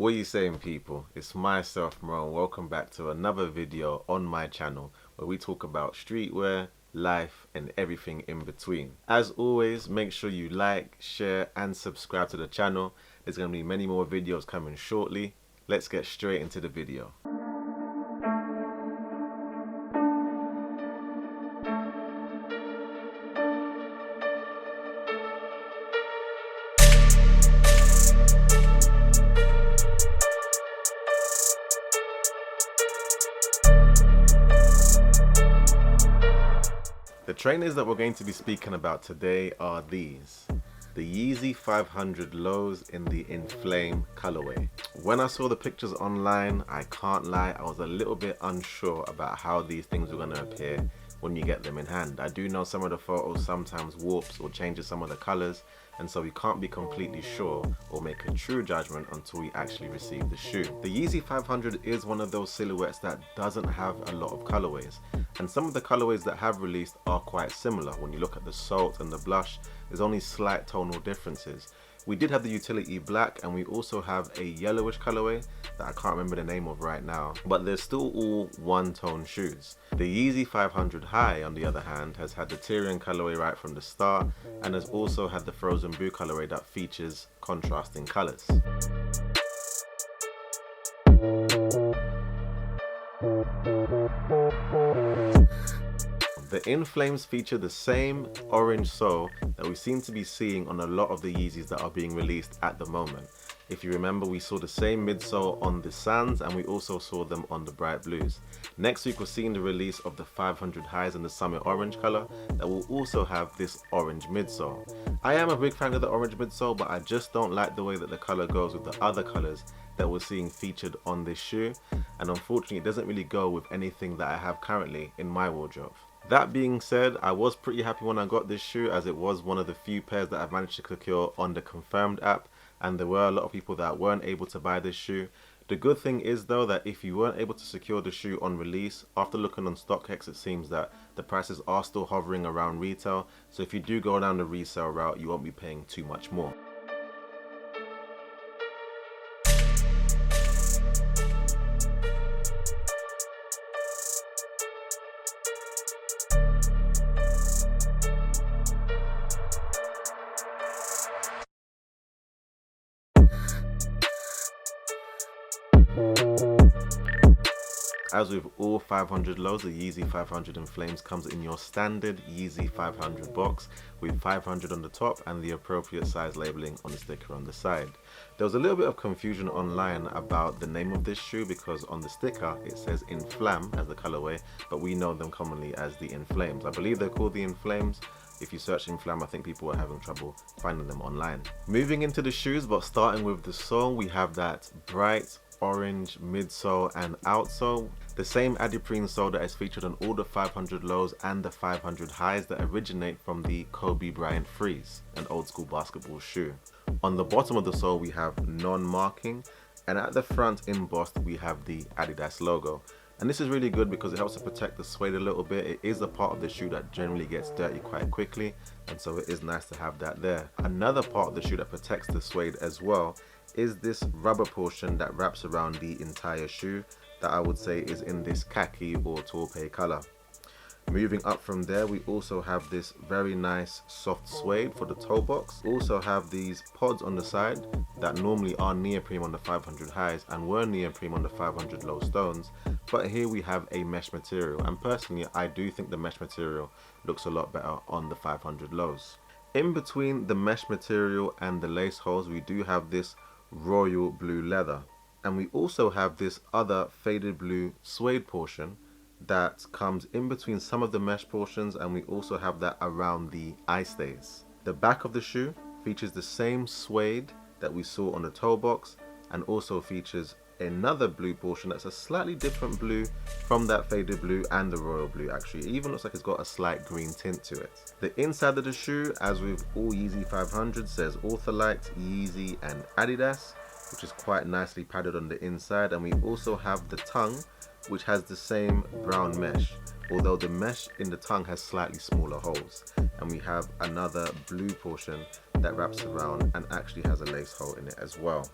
What are you saying, people? It's myself, Mo, and welcome back to another video on my channel where we talk about streetwear, life, and everything in between. As always, make sure you like, share, and subscribe to the channel. There's going to be many more videos coming shortly. Let's get straight into the video. The trainers that we're going to be speaking about today are these. The Yeezy 500 lows in the Enflame colorway. When I saw the pictures online, I can't lie, I was a little bit unsure about how these things were going to appear when you get them in hand. I do know some of the photos sometimes warps or changes some of the colors, and so we can't be completely sure or make a true judgment until we actually receive the shoe. The Yeezy 500 is one of those silhouettes that doesn't have a lot of colorways, and some of the colorways that have released are quite similar. When you look at the salt and the blush, there's only slight tonal differences. We did have the utility black, and we also have a yellowish colorway that I can't remember the name of right now, but they're still all one-tone shoes. The Yeezy 500 High, on the other hand, has had the Tyrian colorway right from the start, and has also had the frozen blue colorway that features contrasting colors. The Enflames feature the same orange sole that we seem to be seeing on a lot of the Yeezys that are being released at the moment. If you remember, we saw the same midsole on the Sands, and we also saw them on the Bright Blues. Next week we're seeing the release of the 500 Highs in the Summit Orange color that will also have this orange midsole. I am a big fan of the orange midsole, but I just don't like the way that the color goes with the other colors that we're seeing featured on this shoe, and unfortunately it doesn't really go with anything that I have currently in my wardrobe. That being said, I was pretty happy when I got this shoe, as it was one of the few pairs that I've managed to secure on the Confirmed app, and there were a lot of people that weren't able to buy this shoe. The good thing is though that if you weren't able to secure the shoe on release, after looking on StockX, it seems that the prices are still hovering around retail, so if you do go down the resale route, you won't be paying too much more. As with all 500 lows, the Yeezy 500 Enflames comes in your standard Yeezy 500 box with 500 on the top and the appropriate size labeling on the sticker on the side. There was a little bit of confusion online about the name of this shoe, because on the sticker it says Enflame as the colorway, but we know them commonly as the Enflames. I believe they're called the Enflames. If you search Enflame, I think people are having trouble finding them online. Moving into the shoes, but starting with the sole, we have that bright orange midsole and outsole, the same Adidas sole that is featured on all the 500 lows and the 500 highs that originate from the Kobe Bryant Freeze, an old school basketball shoe. On the bottom of the sole we have non-marking, and at the front embossed we have the Adidas logo. And this is really good because it helps to protect the suede a little bit. It is a part of the shoe that generally gets dirty quite quickly, and so it is nice to have that there. Another part of the shoe that protects the suede as well is this rubber portion that wraps around the entire shoe, that I would say is in this khaki or taupe color. Moving up from there, we also have this very nice soft suede for the toe box. We also have these pods on the side that normally are neoprene on the 500 highs and were neoprene on the 500 low stones, but here we have a mesh material, and personally I do think the mesh material looks a lot better on the 500 lows. In between the mesh material and the lace holes, we do have this royal blue leather, and we also have this other faded blue suede portion that comes in between some of the mesh portions, and we also have that around the eye stays. The back of the shoe features the same suede that we saw on the toe box, and also features another blue portion that's a slightly different blue from that faded blue and the royal blue. Actually, it even looks like it's got a slight green tint to it. The inside of the shoe, as with all Yeezy 500, says Ortholite, Yeezy and Adidas, which is quite nicely padded on the inside, and we also have the tongue, which has the same brown mesh, although the mesh in the tongue has slightly smaller holes, and we have another blue portion that wraps around and actually has a lace hole in it as well.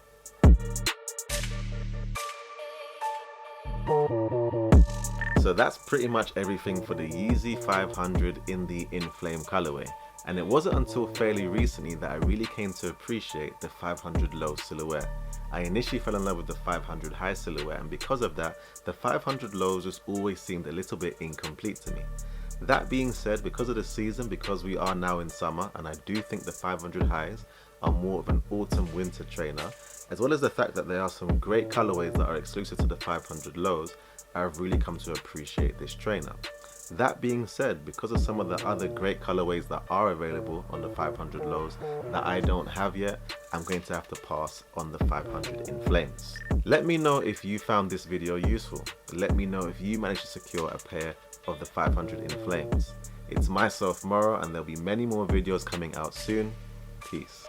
So that's pretty much everything for the Yeezy 500 in the Enflame colorway. And it wasn't until fairly recently that I really came to appreciate the 500 low silhouette. I initially fell in love with the 500 high silhouette, and because of that, the 500 lows just always seemed a little bit incomplete to me. That being said, because of the season, because we are now in summer, and I do think the 500 highs are more of an autumn winter trainer, as well as the fact that there are some great colorways that are exclusive to the 500 lows, I've really come to appreciate this trainer. That being said, because of some of the other great colorways that are available on the 500 lows that I don't have yet, I'm going to have to pass on the 500 Enflames. Let me know if you found this video useful. Let me know if you managed to secure a pair of the 500 Enflames. It's myself, Moro, and there'll be many more videos coming out soon. Peace.